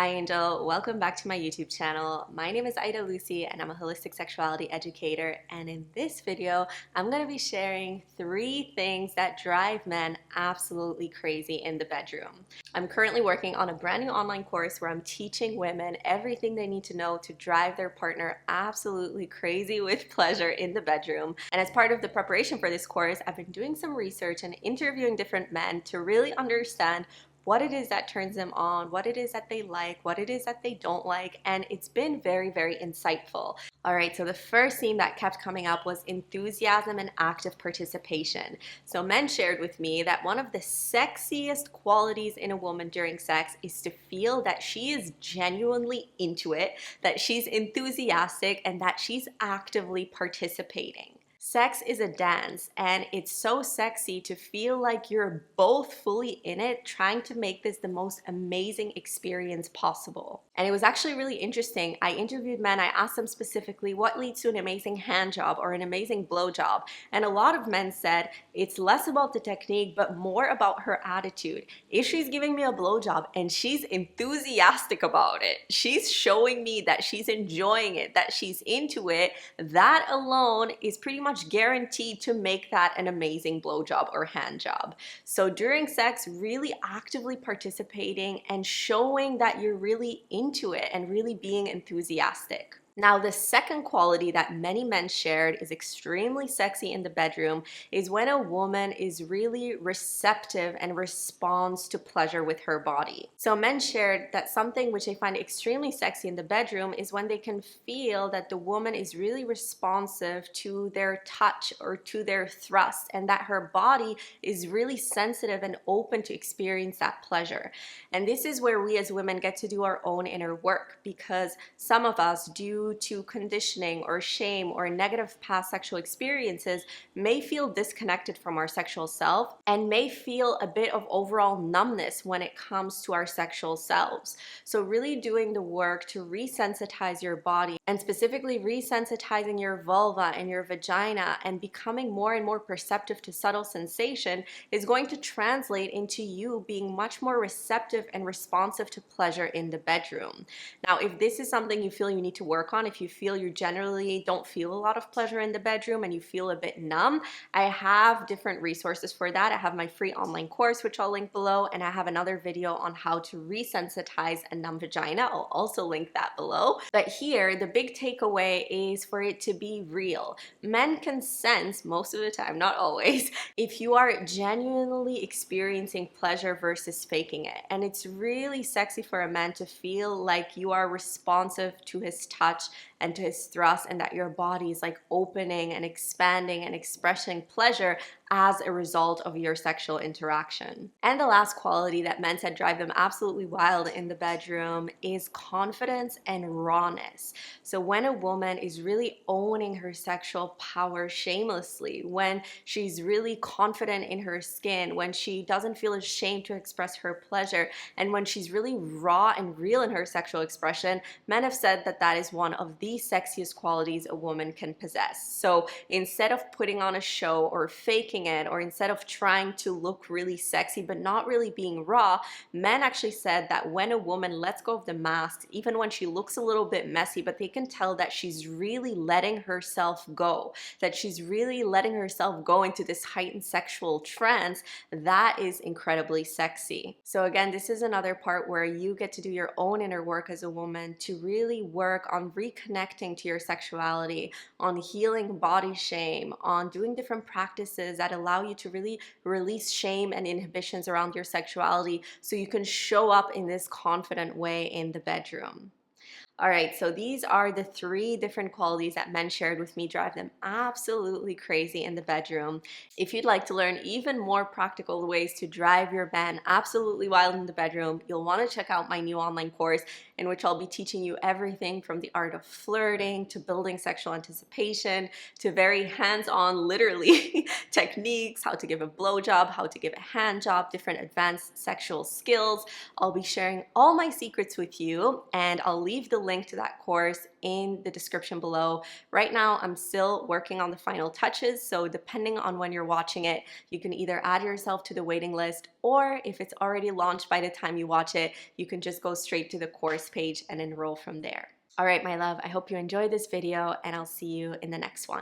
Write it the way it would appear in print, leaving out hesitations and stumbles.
Hi Angel, welcome back to my YouTube channel. My name is Ida Lucy and I'm a holistic sexuality educator, and in this video I'm going to be sharing 3 things that drive men absolutely crazy in the bedroom. I'm currently working on a brand new online course where I'm teaching women everything they need to know to drive their partner absolutely crazy with pleasure in the bedroom. And as part of the preparation for this course, I've been doing some research and interviewing different men to really understand what it is that turns them on, what it is that they like, what it is that they don't like, and it's been very, very insightful. All right, so the first theme that kept coming up was enthusiasm and active participation. So men shared with me that one of the sexiest qualities in a woman during sex is to feel that she is genuinely into it, that she's enthusiastic, and that she's actively participating. Sex is a dance, and it's so sexy to feel like you're both fully in it, trying to make this the most amazing experience possible. And it was actually really interesting. I interviewed men, I asked them specifically what leads to an amazing hand job or an amazing blow job. And a lot of men said it's less about the technique, but more about her attitude. If she's giving me a blow job and she's enthusiastic about it, she's showing me that she's enjoying it, that she's into it, that alone is pretty much guaranteed to make that an amazing blowjob or hand job. So during sex, really actively participating and showing that you're really into it and really being enthusiastic. Now, the second quality that many men shared is extremely sexy in the bedroom is when a woman is really receptive and responds to pleasure with her body. So men shared that something which they find extremely sexy in the bedroom is when they can feel that the woman is really responsive to their touch or to their thrust, and that her body is really sensitive and open to experience that pleasure. And this is where we as women get to do our own inner work, because some of us, due to conditioning or shame or negative past sexual experiences, may feel disconnected from our sexual self and may feel a bit of overall numbness when it comes to our sexual selves. So really doing the work to resensitize your body, and specifically resensitizing your vulva and your vagina and becoming more and more perceptive to subtle sensation, is going to translate into you being much more receptive and responsive to pleasure in the bedroom. Now, if this is something you feel you need to work on, if you feel you generally don't feel a lot of pleasure in the bedroom and you feel a bit numb, I have different resources for that. I have my free online course, which I'll link below, and I have another video on how to resensitize a numb vagina. I'll also link that below. But here, the big takeaway is for it to be real. Men can sense most of the time, not always, if you are genuinely experiencing pleasure versus faking it. And it's really sexy for a man to feel like you are responsive to his touch and to his thrust, and that your body is like opening and expanding and expressing pleasure as a result of your sexual interaction. And the last quality that men said drive them absolutely wild in the bedroom is confidence and rawness. So when a woman is really owning her sexual power shamelessly, when she's really confident in her skin, when she doesn't feel ashamed to express her pleasure, and when she's really raw and real in her sexual expression, men have said that that is one of the sexiest qualities a woman can possess. So instead of putting on a show or faking it, or instead of trying to look really sexy but not really being raw, men actually said that when a woman lets go of the mask, even when she looks a little bit messy, but they can tell that she's really letting herself go, that she's really letting herself go into this heightened sexual trance, that is incredibly sexy. So again, this is another part where you get to do your own inner work as a woman to really work on reconnecting to your sexuality, on healing body shame, on doing different practices that allow you to really release shame and inhibitions around your sexuality so you can show up in this confident way in the bedroom. All right, so these are the 3 different qualities that men shared with me drive them absolutely crazy in the bedroom. If you'd like to learn even more practical ways to drive your man absolutely wild in the bedroom, you'll want to check out my new online course, in which I'll be teaching you everything from the art of flirting to building sexual anticipation to very hands-on, literally, techniques, how to give a blowjob, how to give a hand job, different advanced sexual skills. I'll be sharing all my secrets with you, and I'll leave the link to that course in the description below. Right now, I'm still working on the final touches, so depending on when you're watching it, you can either add yourself to the waiting list, or if it's already launched by the time you watch it, you can just go straight to the course page and enroll from there. All right, my love, I hope you enjoyed this video, and I'll see you in the next one.